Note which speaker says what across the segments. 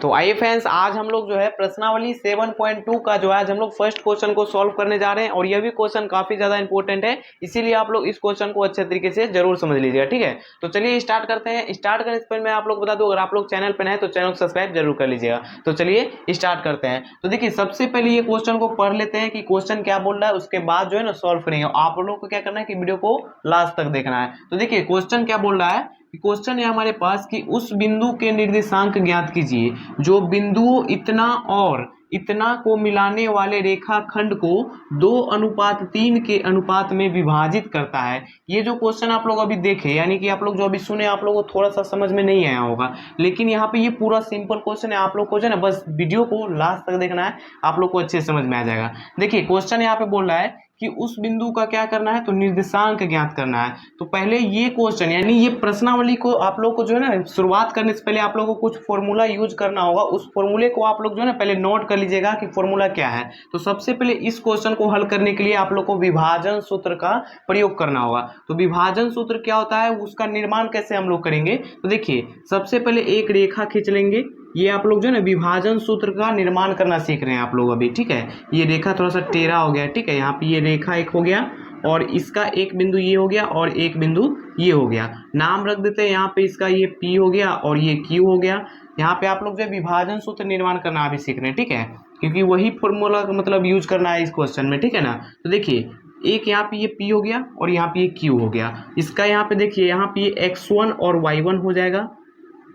Speaker 1: तो आइए फ्रेंड्स, आज हम लोग जो है प्रश्नावली 7.2 का जो है आज हम लोग फर्स्ट क्वेश्चन को सॉल्व करने जा रहे हैं और यह भी क्वेश्चन काफी ज्यादा इंपॉर्टेंट है, इसीलिए आप लोग इस क्वेश्चन को अच्छे तरीके से जरूर समझ लीजिएगा। ठीक है, तो चलिए स्टार्ट करते हैं। स्टार्ट करने से पहले मैं आप लोग बता दूं, अगर आप लोग चैनल पर नए हैं तो चैनल को सब्सक्राइब जरूर कर लीजिएगा। तो चलिए स्टार्ट करते हैं। तो देखिए, सबसे पहले ये क्वेश्चन को पढ़ लेते हैं कि क्वेश्चन क्या बोल रहा है, उसके बाद जो है ना सॉल्व करेंगे। आप लोग को क्या करना है कि वीडियो को लास्ट तक देखना है। तो देखिए क्वेश्चन क्या बोल रहा है, क्वेश्चन है हमारे पास कि उस बिंदु के निर्देशांक ज्ञात कीजिए जो बिंदुओं इतना और इतना को मिलाने वाले रेखाखंड को 2:3 के अनुपात में विभाजित करता है। ये जो क्वेश्चन आप लोग अभी देखे, यानी कि आप लोग जो अभी सुने, आप लोगों को थोड़ा सा समझ में नहीं आया होगा, लेकिन यहाँ पे ये पूरा सिंपल क्वेश्चन है। आप लोग को जो है ना बस वीडियो को लास्ट तक देखना है, आप लोग को अच्छे से समझ में आ जाएगा। देखिए क्वेश्चन यहाँ पे बोल रहा है कि उस बिंदु का क्या करना है, तो निर्देशांक ज्ञात करना है। तो पहले ये क्वेश्चन यानी ये प्रश्नावली को आप लोग को जो है ना शुरुआत करने से पहले आप लोगों को कुछ फॉर्मूला यूज करना होगा। उस फॉर्मूले को आप लोग जो है ना पहले नोट कर लीजिएगा कि फॉर्मूला क्या है। तो सबसे पहले इस क्वेश्चन को हल करने के लिए आप लोग को विभाजन सूत्र का प्रयोग करना होगा। तो विभाजन सूत्र क्या होता है, उसका निर्माण कैसे हम लोग करेंगे। तो देखिए सबसे पहले एक रेखा खींच लेंगे। ये आप लोग जो है ना विभाजन सूत्र का निर्माण करना सीख रहे हैं आप लोग अभी। ठीक है, ये रेखा थोड़ा सा टेढ़ा हो गया। ठीक है, यहाँ पे ये रेखा एक हो गया और इसका एक बिंदु ये हो गया और एक बिंदु ये हो गया। नाम रख देते हैं यहाँ पे, इसका ये P हो गया और ये Q हो गया। यहाँ पे आप लोग जो है विभाजन सूत्र निर्माण करना अभी सीख रहे हैं। ठीक है, क्योंकि वही फॉर्मूला का मतलब यूज करना है इस क्वेश्चन में। ठीक है ना, तो देखिए एक यहाँ पे ये P हो गया और यहाँ पे ये Q हो गया। इसका यहाँ पे देखिए, यहाँ पे ये X1 और Y1 हो जाएगा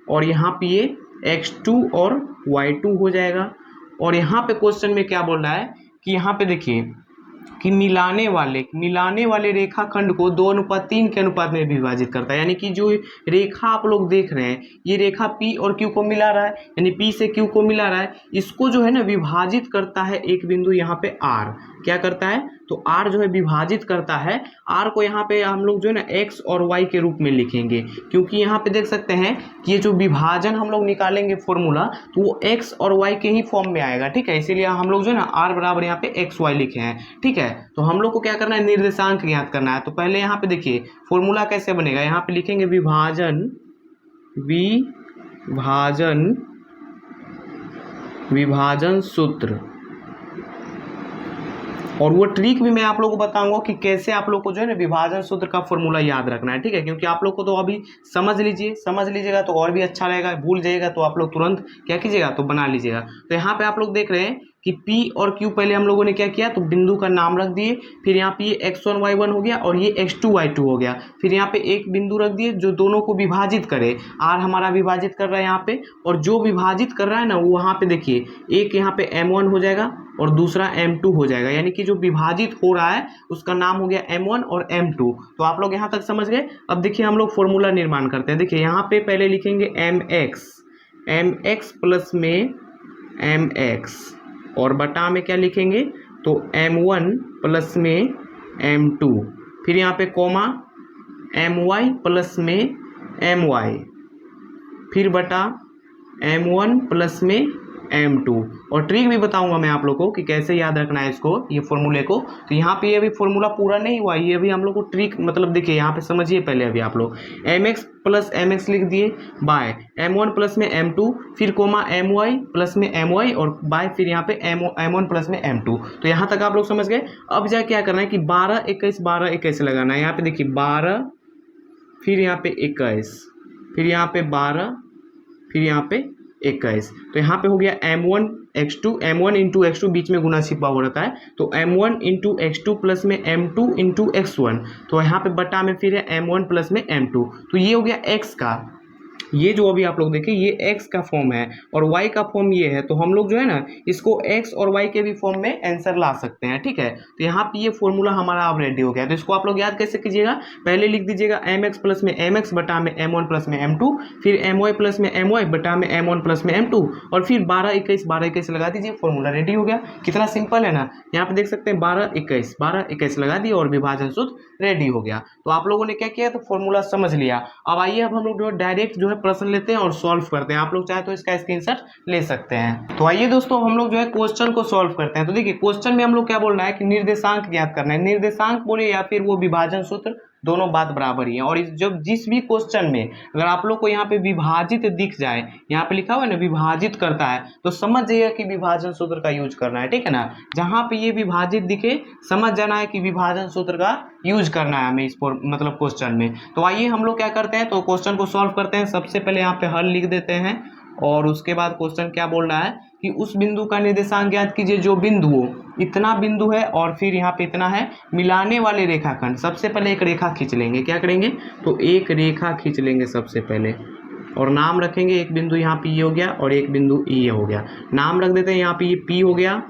Speaker 1: और यहाँ पे ये X2 और Y2 हो जाएगा। और यहाँ पे क्वेश्चन में क्या बोल रहा है कि यहाँ पे देखिए कि मिलाने वाले रेखाखंड को 2:3 के अनुपात में विभाजित करता है। यानी कि जो रेखा आप लोग देख रहे हैं, ये रेखा P और Q को मिला रहा है, यानी P से Q को मिला रहा है, इसको जो है ना विभाजित करता है एक बिंदु यहाँ पे R। क्या करता है, तो R जो है विभाजित करता है। R को यहाँ पे हम लोग जो है ना X और Y के रूप में लिखेंगे, क्योंकि यहाँ पे देख सकते हैं कि ये जो विभाजन हम लोग निकालेंगे फॉर्मूला, तो वो X और Y के ही फॉर्म में आएगा। ठीक है, इसीलिए हम लोग जो है ना R बराबर यहाँ पे XY लिखे हैं। ठीक है, तो हम लोग को क्या करना है, निर्देशांक ज्ञात करना है। तो पहले यहाँ पे देखिए फॉर्मूला कैसे बनेगा, यहाँ पे लिखेंगे विभाजन सूत्र। और वो ट्रिक भी मैं आप लोगों को बताऊंगा कि कैसे आप लोग को जो है ना विभाजन सूत्र का फॉर्मूला याद रखना है। ठीक है, क्योंकि आप लोग को तो अभी समझ लीजिएगा तो और भी अच्छा रहेगा। भूल जाइएगा तो आप लोग तुरंत क्या कीजिएगा, तो बना लीजिएगा। तो यहाँ पे आप लोग देख रहे हैं कि P और Q पहले हम लोगों ने क्या किया, तो बिंदु का नाम रख दिए। फिर यहाँ पे ये X1 Y1 हो गया और ये X2 Y2 हो गया। फिर यहाँ पे एक बिंदु रख दिए जो दोनों को विभाजित करे। R हमारा विभाजित कर रहा है यहाँ पे, और जो विभाजित कर रहा है ना वो वहाँ पे देखिए एक यहाँ पे M1 हो जाएगा और दूसरा M2 हो जाएगा। यानी कि जो विभाजित हो रहा है उसका नाम हो गया M1 और M2। तो आप लोग यहाँ तक समझ गए। अब देखिए हम लोग फॉर्मूला निर्माण करते हैं। देखिए यहाँ पे पहले लिखेंगे MX प्लस में MX और बटा में क्या लिखेंगे, तो M1 प्लस में M2। फिर यहाँ पे कोमा MY प्लस में MY, फिर बटा M1 प्लस में M2। और ट्रिक भी बताऊंगा मैं आप लोगों को कि कैसे याद रखना है इसको, ये फॉर्मूले को। तो यहाँ पे ये अभी फॉर्मूला पूरा नहीं हुआ, ये अभी हम लोग को ट्रिक मतलब देखिए यहाँ पे समझिए पहले। अभी आप लोग MX प्लस MX लिख दिए बाय M1 प्लस में M2, फिर कोमा MY प्लस में MY और बाय फिर यहाँ पे M1 प्लस में M2। तो यहाँ तक आप लोग समझ गए। अब जा क्या करना है कि 12 21 लगाना है। यहाँ पे देखिए 12, फिर यहाँ पे 21, फिर यहाँ पे 12, फिर यहाँ पे 21। तो यहाँ पे हो गया M1 X2, M1 into X2 बीच में गुना छिपा हो रहता है, तो M1 इंटू X2 प्लस में M2 इंटू X1। तो यहाँ पे बटा में फिर है M1 प्लस में M2। तो ये हो गया X का, ये जो अभी आप लोग देखें ये X का फॉर्म है और Y का फॉर्म ये है। तो हम लोग जो है ना इसको X और Y के भी फॉर्म में आंसर ला सकते हैं। ठीक है, तो यहाँ पे ये फॉर्मूला हमारा अब रेडी हो गया। तो इसको आप लोग याद कैसे कीजिएगा, पहले लिख दीजिएगा MX प्लस में MX बटा में M1 प्लस में M2, फिर MY प्लस में MY बटा में M1 प्लस में M2, और फिर 12 21 लगा दीजिए। फॉर्मूला रेडी हो गया। कितना सिंपल है ना, यहाँ पे देख सकते हैं 12 21 लगा दिए और विभाजन सूत्र रेडी हो गया। तो आप लोगों ने क्या किया, तो फॉर्मूला समझ लिया। अब आइए अब हम लोग जो डायरेक्ट जो है प्रश्न लेते हैं और सॉल्व करते हैं। आप लोग चाहे तो इसका स्क्रीनशॉट ले सकते हैं। तो आइए दोस्तों हम लोग जो है क्वेश्चन को सॉल्व करते हैं। तो देखिए क्वेश्चन में हम लोग क्या बोल रहा है कि निर्देशांक ज्ञात करना है। निर्देशांक बोले या फिर वो विभाजन सूत्र दोनों बात बराबर ही है। और जब जिस भी क्वेश्चन में अगर आप लोग को यहाँ पे विभाजित दिख जाए, यहाँ पे लिखा हुआ है ना विभाजित करता है, तो समझ जाइए कि विभाजन सूत्र का यूज करना है, ठीक है ना। जहाँ पे ये विभाजित दिखे समझ जाना है कि विभाजन सूत्र का यूज करना है हमें इस मतलब क्वेश्चन में। तो आइए हम लोग क्या करते हैं, तो क्वेश्चन को सॉल्व करते हैं। सबसे पहले यहाँ पे हल लिख देते हैं और उसके बाद क्वेश्चन क्या बोल रहा है कि उस बिंदु का निर्देशांक ज्ञात कीजिए जो बिंदु हो, इतना बिंदु है और फिर यहाँ पे इतना है, मिलाने वाले रेखाखंड। सबसे पहले एक रेखा खींच लेंगे, क्या करेंगे तो एक रेखा खींच लेंगे सबसे पहले और नाम रखेंगे। एक बिंदु यहाँ पे ये हो गया और एक बिंदु ये हो गया, नाम रख देते हैं। यहाँ पे ये P हो गया,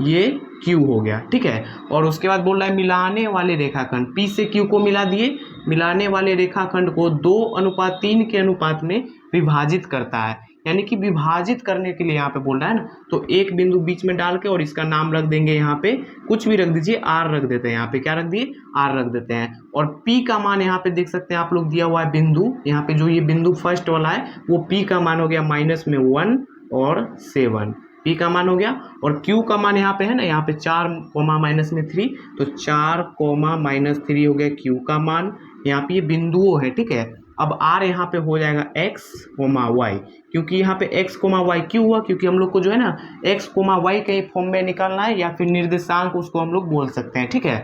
Speaker 1: ये Q हो गया, ठीक है। और उसके बाद बोल रहा है मिलाने वाले रेखाखंड, P से Q को मिला दिए, मिलाने वाले रेखाखंड को 2:3 के अनुपात में विभाजित करता है, यानी कि विभाजित करने के लिए यहाँ पे बोल रहा है ना। तो एक बिंदु बीच में डाल के और इसका नाम रख देंगे, यहाँ पे कुछ भी रख दीजिए, R रख देते हैं। यहाँ पे क्या रख दिए, R रख देते हैं। और P का मान यहाँ पे देख सकते हैं आप लोग, दिया हुआ है बिंदु, यहाँ पे जो ये बिंदु फर्स्ट वाला है वो P का मान हो गया -1 और 7, P का मान हो गया। और Q का मान यहाँ पे है ना, यहाँ पे 4, -3, तो 4, -3 हो गया Q का मान। यहाँ पे ये बिंदुओं है, ठीक है। अब R यहाँ पे हो जाएगा x, y, क्योंकि यहाँ पे x, y क्यों हुआ, क्योंकि हम लोग को जो है ना x, y के फॉर्म में निकालना है, या फिर निर्देशांक उसको हम लोग बोल सकते हैं, ठीक है।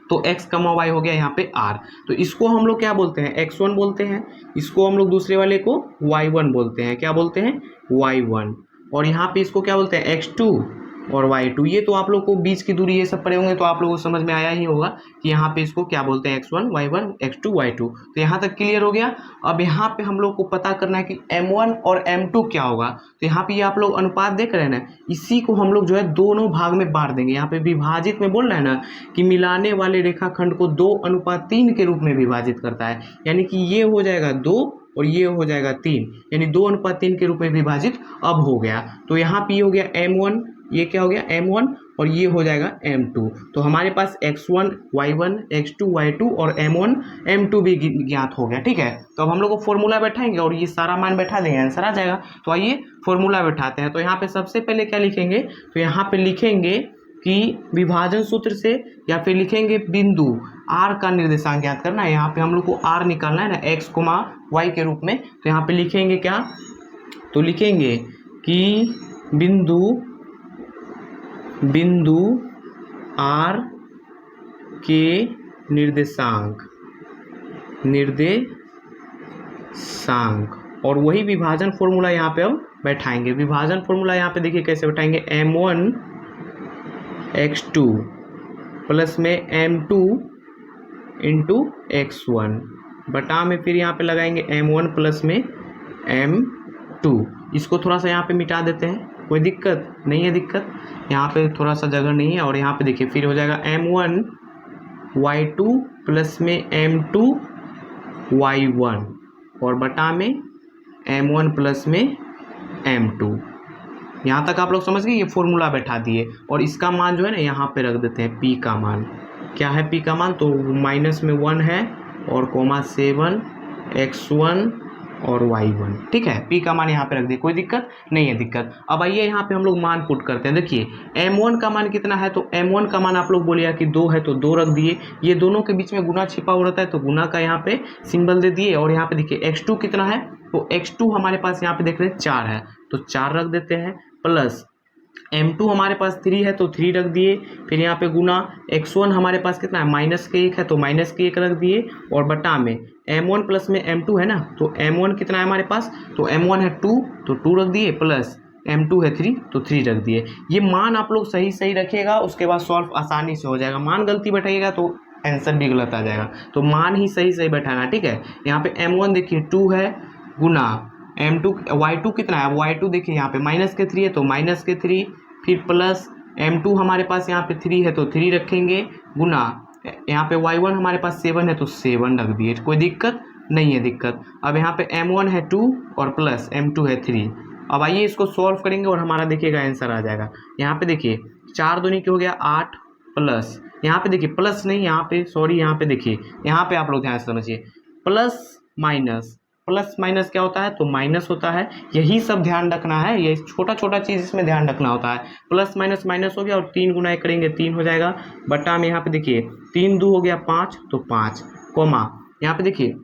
Speaker 1: तो x, y हो गया यहाँ पे R, तो इसको हम लोग क्या बोलते हैं, x1 बोलते हैं। इसको हम लोग दूसरे वाले को y1 बोलते हैं, क्या बोलते हैं, y1। और यहाँ पे इसको क्या बोलते हैं, x2 और y2। ये तो आप लोग को बीच की दूरी ये सब पढ़े होंगे तो आप लोगों को समझ में आया ही होगा कि यहाँ पे इसको क्या बोलते हैं, x1, y1, x2, y2। तो यहाँ तक क्लियर हो गया। अब यहाँ पे हम लोग को पता करना है कि m1 और m2 क्या होगा। तो यहाँ पे ये आप लोग अनुपात देख रहे हैं ना, इसी को हम लोग जो है दोनों भाग में बांट देंगे। यहाँ पे विभाजित में बोल रहा है ना कि मिलाने वाले रेखाखंड को 2:3 के रूप में विभाजित करता है, यानी कि ये हो जाएगा 2 और ये हो जाएगा 3, यानी 2:3 के रूप में विभाजित अब हो गया। तो यहाँ पे ये हो गया m1, ये क्या हो गया m1 और ये हो जाएगा m2। तो हमारे पास x1, y1, x2, y2 और m1, m2 भी ज्ञात हो गया, ठीक है। तो अब हम लोग को फॉर्मूला बैठाएंगे और ये सारा मान बैठा देंगे, आंसर आ जाएगा। तो आइए फॉर्मूला बैठाते हैं। तो यहाँ पे सबसे पहले क्या लिखेंगे, तो यहाँ पे लिखेंगे कि विभाजन सूत्र से, या फिर लिखेंगे बिंदु R का निर्देशांक ज्ञात करना है। यहाँ पे हम लोग को R निकालना है ना, x, y के रूप में। तो यहाँ पे लिखेंगे क्या, तो लिखेंगे कि बिंदु R के निर्देशांक, और वही विभाजन फॉर्मूला यहाँ पे अब बैठाएंगे। विभाजन फॉर्मूला यहाँ पे देखिए कैसे बैठाएंगे, m1 x2 प्लस में m2 इंटू x1 बटा में फिर यहाँ पे लगाएंगे m1 प्लस में m2। इसको थोड़ा सा यहाँ पे मिटा देते हैं, कोई दिक्कत नहीं है, दिक्कत यहाँ पे थोड़ा सा जगह नहीं है। और यहाँ पे देखिए फिर हो जाएगा m1 y2 प्लस में m2 y1 और बटा में m1 प्लस में m2। यहाँ तक आप लोग समझ गए, ये फॉर्मूला बैठा दिए। और इसका मान जो है ना यहाँ पे रख देते हैं, P का मान क्या है, P का मान तो -1 है और -7 x1 और y1, ठीक है। P का मान यहाँ पे रख दिए, कोई दिक्कत नहीं है, दिक्कत। अब आइए यहाँ पे हम लोग मान पुट करते हैं। देखिए m1 का मान कितना है, तो m1 का मान आप लोग बोलिए कि 2 है तो 2 रख दिए। ये दोनों के बीच में गुना छिपा हुआ रहता है तो गुना का यहाँ पे सिंबल दे दिए। और यहाँ पे देखिए x2 कितना है, तो x2 हमारे पास यहाँ पे देख रहे हैं 4 है तो 4 रख देते हैं, प्लस m2 हमारे पास 3 है तो 3 रख दिए। फिर यहाँ पे गुना x1 हमारे पास कितना है, -1 है तो -1 रख दिए। और बटा में m1 प्लस में m2 है ना, तो m1 कितना है हमारे पास, तो m1 है 2 तो 2 रख दिए, प्लस m2 है 3 तो 3 रख दिए। ये मान आप लोग सही रखिएगा, उसके बाद सॉल्व आसानी से हो जाएगा। मान गलती बैठाइएगा तो आंसर भी गलत आ जाएगा, तो मान ही सही बैठाना, ठीक है। यहाँ पे m1 देखिए 2 है, गुना m2 y2 कितना है, y2 देखिए यहाँ पे -3 है तो -3, फिर प्लस m2 हमारे पास यहाँ पे 3 है तो 3 रखेंगे, गुना यहाँ पे y1 हमारे पास 7 है तो 7 रख दिए, कोई दिक्कत नहीं है, दिक्कत। अब यहाँ पे m1 है 2 और प्लस m2 है 3। अब आइए इसको सॉल्व करेंगे और हमारा देखिएगा आंसर आ जाएगा। यहाँ पे देखिए 4 दूनी क्या हो गया 8, प्लस यहाँ पे देखिए प्लस नहीं, यहाँ पे सॉरी, यहाँ पे देखिए, यहाँ पे आप लोग ध्यान से समझिए, प्लस माइनस क्या होता है, तो माइनस होता है। यही सब ध्यान रखना है, ये छोटा चीज़ इसमें ध्यान रखना होता है। प्लस माइनस हो गया और 3 गुना करेंगे 3 हो जाएगा, बटा में यहाँ पे देखिए 3 2 हो गया 5 तो 5, कोमा यहाँ पे देखिए,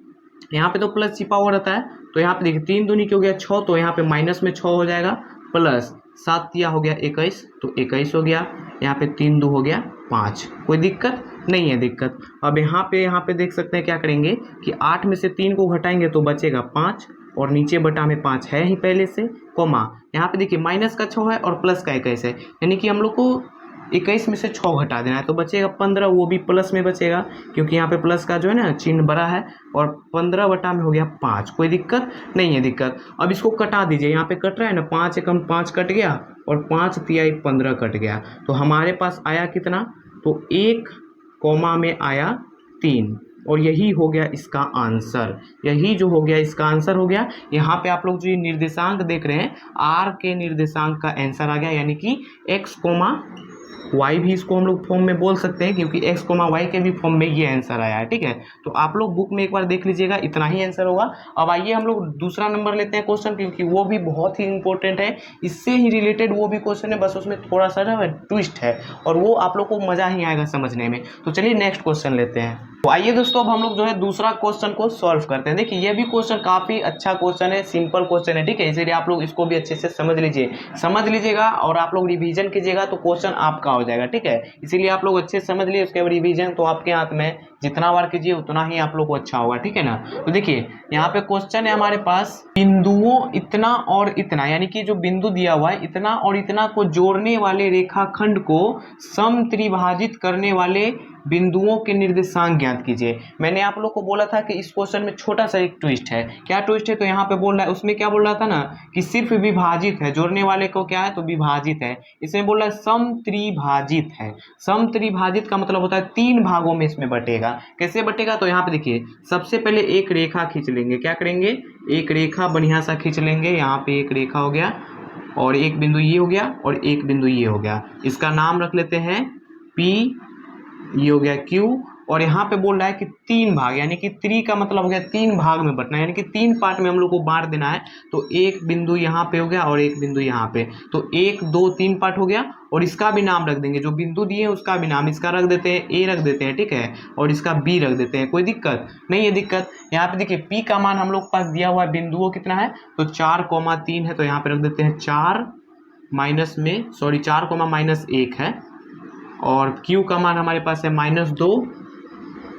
Speaker 1: यहाँ पे तो प्लस छिपा हुआ रहता है, तो यहाँ पे देखिए 3 दूनी क्या हो गया 6, तो यहाँ पे माइनस में 6 हो जाएगा, प्लस 7 तिया हो गया 21, तो 21 हो गया। यहाँ पे 3 2 हो गया 5, कोई दिक्कत नहीं है दिक्कत। अब यहाँ पे देख सकते हैं क्या करेंगे कि 8 में से 3 को घटाएंगे तो बचेगा 5, और नीचे बटा में 5 है ही पहले से, कोमा यहाँ पे देखिए माइनस का 6 है और प्लस का 21 है, यानी कि हम लोग को 21 में से 6 घटा देना है, तो बचेगा 15, वो भी प्लस में बचेगा क्योंकि यहाँ पे प्लस का जो है ना चिन्ह बड़ा है, और 15 बटा में हो गया 5, कोई दिक्कत नहीं है दिक्कत। अब इसको कटा दीजिए, यहाँ पे कट रहा है ना, 5 एकम 5 कट गया और 5 तिहाई 15 कट गया, तो हमारे पास आया कितना, तो 1 कोमा में आया 3, और यही हो गया इसका आंसर, यही जो हो गया इसका आंसर हो गया। यहाँ पे आप लोग जो ये निर्देशांक देख रहे हैं, आर के निर्देशांक का आंसर आ गया, यानी कि x कोमा y भी इसको हम लोग फॉर्म में बोल सकते हैं, क्योंकि x कोमा y के भी फॉर्म में ये आंसर आया है, ठीक है। तो आप लोग बुक में एक बार देख लीजिएगा, इतना ही आंसर होगा। अब आइए हम लोग दूसरा नंबर लेते हैं क्वेश्चन, क्योंकि वो भी बहुत ही इंपॉर्टेंट है, इससे ही रिलेटेड वो भी क्वेश्चन है, बस उसमें थोड़ा सा ना ट्विस्ट है, और वो आप लोग को मजा ही आएगा समझने में। तो चलिए नेक्स्ट क्वेश्चन लेते हैं। तो आइए दोस्तों, अब हम लोग जो है दूसरा क्वेश्चन को सॉल्व करते हैं। देखिए ये भी क्वेश्चन काफी अच्छा क्वेश्चन है, सिंपल क्वेश्चन है, ठीक है, इसीलिए आप लोग इसको भी अच्छे से समझ लीजिएगा, और आप लोग रिवीजन कीजिएगा तो क्वेश्चन आपका हो जाएगा, ठीक है। इसीलिए आप लोग अच्छे से समझ लिए, उसके बाद रिवीजन तो आपके हाथ में, जितना बार कीजिए उतना ही आप लोग को अच्छा होगा, ठीक है ना। तो देखिए यहाँ पे क्वेश्चन है हमारे पास, बिंदुओं इतना और इतना, यानी कि जो बिंदु दिया हुआ है इतना और इतना को जोड़ने वाले रेखाखंड को समत्रिभाजित करने वाले बिंदुओं के निर्देशांक ज्ञात कीजिए। मैंने आप लोग को बोला था कि इस क्वेश्चन में छोटा सा एक ट्विस्ट है। क्या ट्विस्ट है, तो यहाँ पे बोल रहा है, उसमें क्या बोल रहा था ना कि सिर्फ विभाजित है, जोड़ने वाले को क्या है तो विभाजित है, इसमें बोल रहा है समत्रिभाजित है। समत्रिभाजित का मतलब होता है 3 भागों में इसमें बटेगा। कैसे बटेगा, तो यहाँ पे देखिए सबसे पहले एक रेखा खींच लेंगे, क्या करेंगे, एक रेखा बढ़िया सा खींच लेंगे, यहाँ पे एक रेखा हो गया, और एक बिंदु ये हो गया, और एक बिंदु ये हो गया, इसका नाम रख लेते हैं P, ये हो गया Q, और यहाँ पे बोल रहा है कि 3 भाग, यानी कि 3 का मतलब हो गया 3 भाग में बंटना, यानी कि 3 पार्ट में हम लोग को बांट देना है। तो एक बिंदु यहाँ पे हो गया और एक बिंदु यहाँ पे, तो 1 2 3 पार्ट हो गया, और इसका भी नाम रख देंगे, जो बिंदु दिए हैं उसका भी नाम, इसका रख देते हैं A रख देते हैं, ठीक है, और इसका B रख देते हैं, कोई दिक्कत नहीं है दिक्कत। यहाँ पे देखिए P का मान हम लोग के पास दिया हुआ है, बिंदुओं कितना है, तो 4,3 है, तो यहाँ पे रख देते हैं 4 माइनस में 4,-1 है, और Q का मान हमारे पास है -2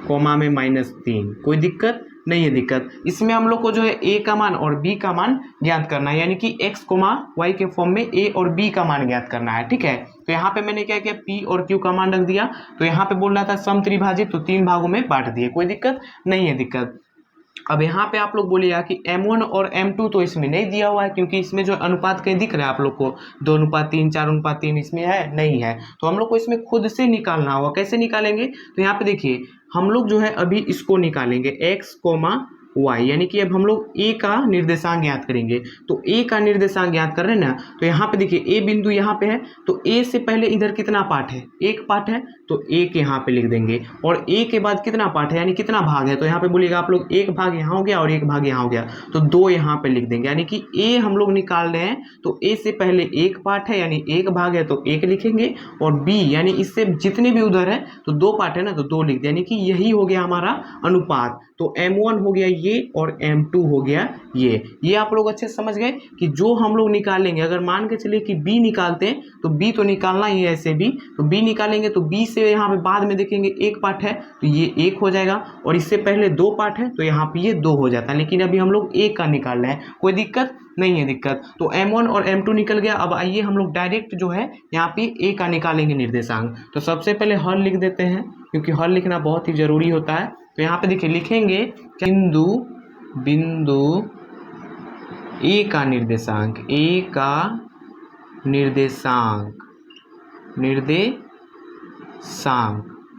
Speaker 1: कोमा में -3, कोई दिक्कत नहीं है दिक्कत। इसमें हम लोग को जो है A का मान और B का मान ज्ञात करना है, यानी कि x कोमा y के फॉर्म में A और B का मान ज्ञात करना है, ठीक है। तो यहाँ पे मैंने क्या किया, P और Q का मान रख दिया, तो यहाँ पे बोल रहा था समत्रिभाजित, तो 3 भागों में बांट दिए, कोई दिक्कत नहीं है दिक्कत। अब यहाँ पे आप लोग बोलिएगा कि M1 और M2 तो इसमें नहीं दिया हुआ है, क्योंकि इसमें जो अनुपात कहीं दिख रहा है आप लोग को 2:3, 4:3 इसमें है नहीं है, तो हम लोग को इसमें खुद से निकालना होगा। कैसे निकालेंगे, तो यहाँ पे देखिए हम लोग जो है अभी इसको निकालेंगे x कोमा y, यानी कि अब हम लोग A का निर्देशांक ज्ञात करेंगे। तो A का निर्देशांक ज्ञात कर रहे हैं ना, तो यहाँ पे देखिए A बिंदु यहाँ पे है, तो A से पहले इधर कितना पार्ट है, 1 पार्ट है, तो 1 यहाँ पे लिख देंगे, और A के बाद कितना पार्ट है, यानी कितना भाग है, तो यहाँ पे बोलिएगा आप लोग 1 भाग यहाँ हो गया और 1 भाग यहाँ हो गया, तो 2 यहाँ पे लिख देंगे, यानी कि A हम लोग निकाल रहे हैं, तो A से पहले 1 पार्ट है, यानी 1 भाग है तो 1 लिखेंगे, और B यानी इससे जितने भी उधर है तो 2 पार्ट है ना, तो 2 लिख दें, यानी कि यही हो गया हमारा अनुपात। तो M1 हो गया ये और M2 हो गया ये आप लोग अच्छे से समझ गए कि जो हम लोग निकालेंगे, अगर मान के चलिए कि B निकालते हैं तो B तो निकालना ही है ऐसे भी, तो B निकालेंगे तो B से यहाँ पे बाद में देखेंगे 1 पार्ट है तो ये 1 हो जाएगा, और इससे पहले 2 पार्ट है तो यहाँ पे ये 2 हो जाता है, लेकिन अभी हम लोग 1 का निकाल रहे हैं, कोई दिक्कत नहीं है दिक्कत। तो M1 और M2 निकल गया। अब आइए हम लोग डायरेक्ट जो है यहाँ पे A का निकालेंगे निर्देशांक। तो सबसे पहले हल लिख देते हैं, क्योंकि हल लिखना बहुत ही जरूरी होता है। तो यहाँ पे देखिए लिखेंगे बिंदु A का निर्देशांक, A का निर्देशांक,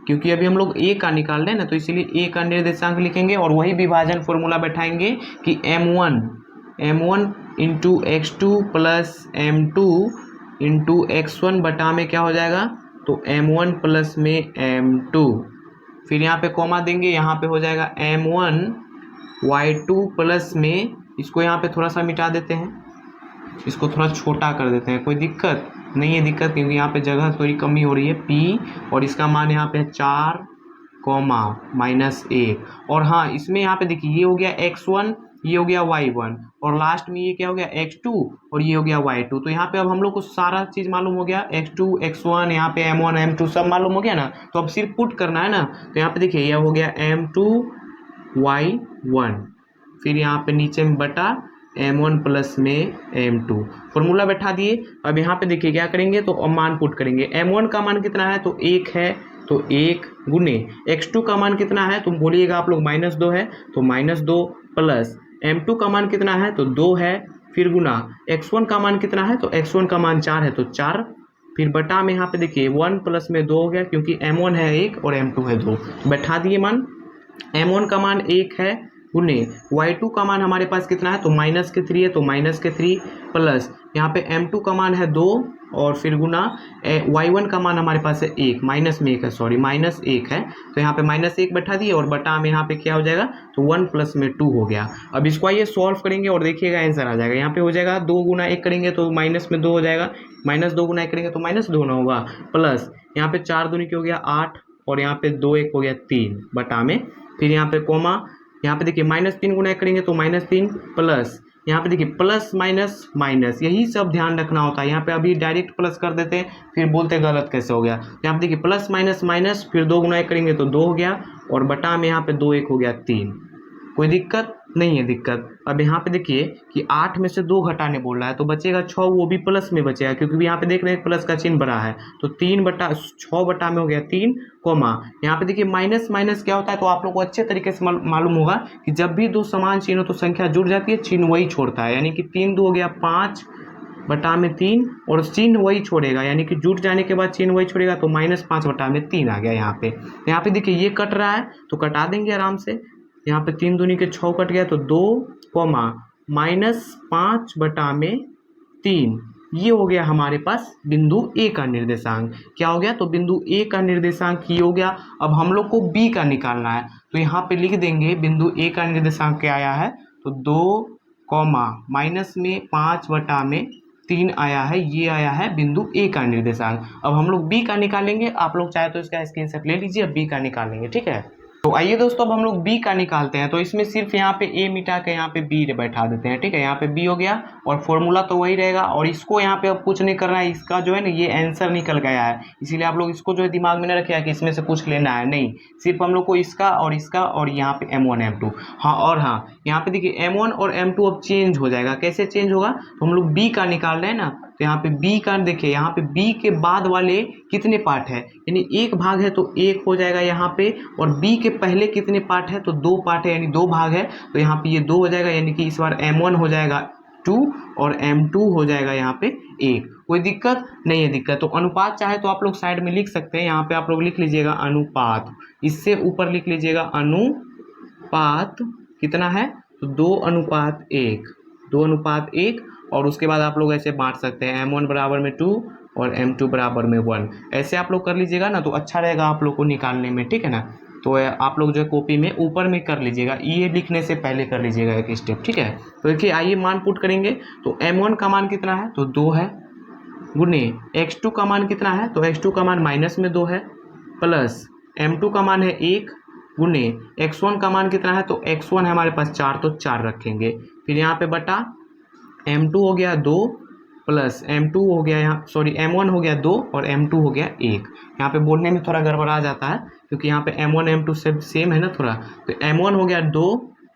Speaker 1: क्योंकि अभी हम लोग A का निकाल रहे हैं ना, तो इसीलिए A का निर्देशांक लिखेंगे, और वही विभाजन फॉर्मूला बैठाएंगे कि M1 into x2 plus M2 into x1 बटा में क्या हो जाएगा, तो M1 प्लस में M2, फिर यहाँ पे कॉमा देंगे, यहाँ पे हो जाएगा M1 y2 प्लस में, इसको यहाँ पे थोड़ा सा मिटा देते हैं, इसको थोड़ा छोटा कर देते हैं, कोई दिक्कत नहीं है दिक्कत, क्योंकि यहाँ पे जगह थोड़ी कमी हो रही है, P और इसका मान यहाँ पे 4 कॉमा -1। और हाँ, इसमें यहाँ पे देखिए ये हो गया x1, ये हो गया y1, और लास्ट में ये क्या हो गया x2, और ये हो गया y2। तो यहाँ पे अब हम लोग को सारा चीज़ मालूम हो गया, x2 x1, यहाँ पे m1 m2 सब मालूम हो गया ना। तो अब सिर्फ पुट करना है ना। तो यहाँ पे देखिए यह हो गया m2 y1, फिर यहाँ पे नीचे में बटा m1 प्लस में m2, फॉर्मूला बैठा दिए। अब यहाँ पे देखिए क्या करेंगे, तो अब मान पुट करेंगे। m1 का मान कितना है, तो 1 है, तो 1 गुने x2 का मान कितना है, तुम बोलिएगा आप लोग -2 है, तो -2 प्लस m2 का मान कितना है, तो 2 है, फिर गुना x1 का मान कितना है, तो x1 का मान 4 है, तो 4, फिर बटा में यहाँ पे देखिए 1 प्लस में 2 हो गया, क्योंकि m1 है 1 और m2 है 2, बैठा दिए मान। m1 का मान 1 है, गुने y2 का मान हमारे पास कितना है, तो -3 है, तो -3 प्लस यहाँ पे m2 का मान है 2, और फिर गुना y1 का मान हमारे पास है 1, माइनस में 1 है, सॉरी -1 है, तो यहाँ पे -1 बैठा दिए, और बटा में यहाँ पे क्या हो जाएगा, तो 1 प्लस में 2 हो गया। अब इसको आइए सॉल्व करेंगे और देखिएगा आंसर आ जाएगा। यहाँ पे हो जाएगा 2 गुना 1 करेंगे तो माइनस में 2 हो जाएगा, -2 गुना 1 करेंगे तो -2 ना होगा, प्लस यहाँ पे 4 दूनी की हो गया 8, और यहाँ पे 2 1 हो गया 3 बटा में, फिर यहाँ पे कोमा, यहाँ पे देखिए -3 गुना करेंगे तो -3, प्लस यहाँ पे देखिए प्लस माइनस माइनस, यही सब ध्यान रखना होता है। यहाँ पे अभी डायरेक्ट प्लस कर देते हैं, फिर बोलते गलत कैसे हो गया। यहाँ पे देखिए प्लस माइनस माइनस, फिर 2 गुना 1 करेंगे तो 2 हो गया, और बटा में यहाँ पे 2 1 हो गया 3। कोई दिक्कत नहीं है दिक्कत। अब यहाँ पे देखिए कि 8 में से 2 घटाने बोल रहा है, तो बचेगा 6, वो भी प्लस में बचेगा, क्योंकि यहाँ पे देख रहे हैं प्लस का चिन्ह बड़ा है, तो 6 बटा में हो गया 3, कोमा यहाँ पे देखिए माइनस माइनस क्या होता है, तो आप लोग को अच्छे तरीके से मालूम होगा कि जब भी दो समान चिन्ह हो तो संख्या जुड़ जाती है, चिन्ह वही छोड़ता है, यानी कि 3 2 हो गया 5 बटा में 3, और चिन्ह वही छोड़ेगा, यानी कि जुट जाने के बाद चिन्ह वही छोड़ेगा, तो -5 बटा में 3 आ गया। यहाँ पे देखिए ये कट रहा है, तो कटा देंगे आराम से। यहाँ पे 3 दूनी के 6 कट गया, तो 2, -5 बटा में 3, ये हो गया हमारे पास बिंदु ए का निर्देशांक। क्या हो गया, तो बिंदु ए का निर्देशांक ये हो गया। अब हम लोग को बी का निकालना है, तो यहाँ पे लिख देंगे बिंदु ए का निर्देशांक क्या आया है, तो 2, माइनस में 5 बटा में 3 आया है, ये आया है बिंदु ए का निर्देशांक। अब हम लोग बी का निकालेंगे, आप लोग चाहे तो इसका स्क्रीनशॉट ले लीजिए, अब बी का निकालेंगे, ठीक है। तो आइए दोस्तों अब हम लोग बी का निकालते हैं। तो इसमें सिर्फ यहाँ पे ए मिटा के यहाँ पे बी बैठा देते हैं, ठीक है। यहाँ पे बी हो गया, और फॉर्मूला तो वही रहेगा, और इसको यहाँ पे अब कुछ नहीं करना है, इसका जो है ना ये आंसर निकल गया है, इसीलिए आप लोग इसको जो है दिमाग में न रखिए कि इसमें से कुछ लेना है, नहीं, सिर्फ हम लोग को इसका और यहाँ पे m1 m2। हाँ, और हाँ यहाँ पे देखिए m1 और m2 अब चेंज हो जाएगा। कैसे चेंज होगा, तो हम लोग बी का निकाल रहे हैं ना, तो यहाँ पे बी का देखिए, यहाँ पे बी के बाद वाले कितने पार्ट है, यानी एक भाग है तो 1 हो जाएगा यहाँ पे, और बी के पहले कितने पार्ट है, तो 2 पार्ट है, यानी 2 भाग है, तो यहाँ पे ये 2 हो जाएगा, यानी कि इस बार m1 हो जाएगा 2 और m2 हो जाएगा यहाँ पे 1। कोई दिक्कत नहीं है दिक्कत। तो अनुपात चाहे तो आप लोग साइड में लिख सकते हैं, यहाँ पे आप लोग लिख लीजिएगा अनुपात, इससे ऊपर लिख लीजिएगा अनुपात कितना है, तो 2:1, 2:1, और उसके बाद आप लोग ऐसे बांट सकते हैं, m1 बराबर में 2 और m2 बराबर में 1, ऐसे आप लोग कर लीजिएगा ना, तो अच्छा रहेगा आप लोग को निकालने में, ठीक है ना। तो आप लोग जो है कॉपी में ऊपर में कर लीजिएगा, ये लिखने से पहले कर लीजिएगा एक स्टेप, ठीक है। तो देखिए आइए मान पुट करेंगे, तो m1 का मान कितना है, तो 2 है, गुने x2 का मान कितना है, तो x2 का मान माइनस में 2 है, प्लस m2 का मान है 1, गुने x1 का मान कितना है, तो x1 है हमारे पास 4, तो 4 रखेंगे, फिर यहाँ पे बटा m2 हो गया 2, प्लस m2 हो गया यहाँ, सॉरी m1 हो गया 2 और m2 हो गया 1। यहाँ पे बोलने में थोड़ा गड़बड़ा जाता है, क्योंकि यहाँ पे m1 m2 सब सेम है ना थोड़ा, तो m1 हो गया 2,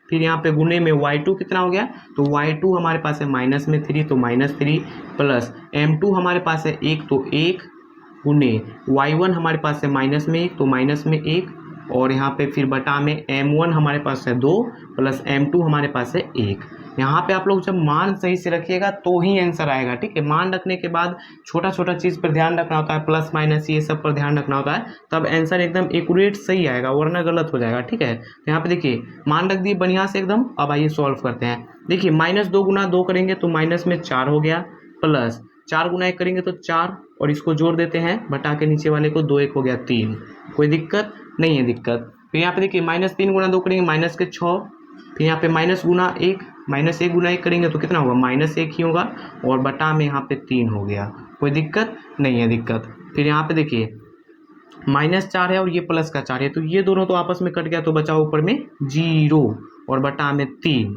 Speaker 1: फिर यहाँ पे गुने में y2 कितना हो गया, तो y2 हमारे पास है -3, तो -3, प्लस m2 हमारे पास है 1, तो 1, गुने y1 हमारे पास है -1, तो -1, और यहाँ पे फिर बटा में m1 हमारे पास है 2, प्लस m2 हमारे पास है 1। यहाँ पे आप लोग जब मान सही से रखिएगा तो ही आंसर आएगा, ठीक है। मान रखने के बाद छोटा छोटा चीज़ पर ध्यान रखना होता है, प्लस माइनस ये सब पर ध्यान रखना होता है, तब आंसर एकदम एक्यूरेट सही आएगा, वरना गलत हो जाएगा, ठीक है। तो यहाँ पे देखिए मान रख दिए बढ़िया से एकदम। अब आइए सॉल्व करते हैं। देखिए -2 गुना 2 करेंगे तो माइनस में 4 हो गया, प्लस 4 गुना 1 करेंगे तो 4, और इसको जोड़ देते हैं, बटा के नीचे वाले को 2 1 हो गया 3। कोई दिक्कत नहीं है दिक्कत। फिर यहाँ पे देखिए -3 गुना 2 करेंगे -6, फिर यहाँ पे -1 गुना 1 करेंगे तो कितना होगा, -1 ही होगा, और बटा में यहाँ पे 3 हो गया। कोई दिक्कत नहीं है दिक्कत। फिर यहाँ पे देखिए -4 है और ये +4 है, तो ये दोनों तो आपस में कट गया, तो बचा ऊपर में 0 और बटा में 3,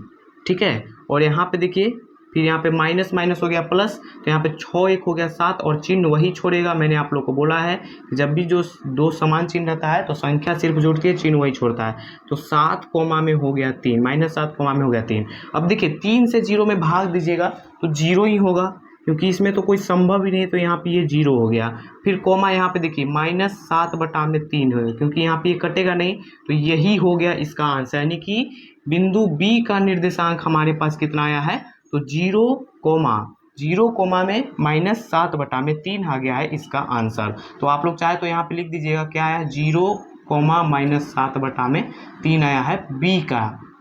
Speaker 1: ठीक है। और यहाँ पे देखिए फिर यहाँ पे माइनस माइनस हो गया प्लस, तो यहाँ पे 6 1 हो गया 7 और चिन्ह वही छोड़ेगा। मैंने आप लोग को बोला है कि जब भी जो दो समान चिन्ह रहता है तो संख्या सिर्फ जुड़ती है, चिन्ह वही छोड़ता है। तो 7 कोमा में हो गया 3, -7 कोमा में हो गया 3। अब देखिए 3 से 0 में भाग दीजिएगा तो 0 ही होगा, क्योंकि इसमें तो कोई संभव ही नहीं है, तो यहाँ पे ये 0 हो गया। फिर कोमा यहाँ पे देखिए -7 बटा में 3 हो गया, क्योंकि यहाँ पे ये कटेगा नहीं, तो यही हो गया इसका आंसर। यानी कि बिंदु बी का निर्देशांक हमारे पास कितना आया है, तो 0 कोमा में -7 बटा में 3 आ गया है इसका आंसर। तो आप लोग चाहे तो यहाँ पे लिख दीजिएगा क्या आया, 0 कोमा -7 बटा में 3 आया है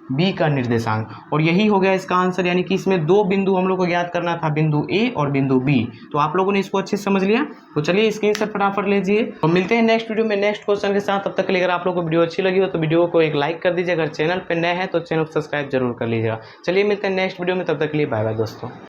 Speaker 1: बी का निर्देशांक, और यही हो गया इसका आंसर। यानी कि इसमें दो बिंदु हम लोग को ज्ञात करना था, बिंदु ए और बिंदु बी। तो आप लोगों ने इसको अच्छे से समझ लिया, तो चलिए स्क्रीन से फटाफट लीजिए और मिलते हैं नेक्स्ट वीडियो में नेक्स्ट क्वेश्चन के साथ। तब तक के लिए अगर आप लोगों को वीडियो अच्छी लगी हो तो वीडियो को एक लाइक कर दीजिए, अगर चैनल पर नए हैं तो चैनल को सब्सक्राइब जरूर कर लीजिएगा। चलिए मिलते हैं नेक्स्ट वीडियो में, तब तक के लिए बाय बाय दोस्तों।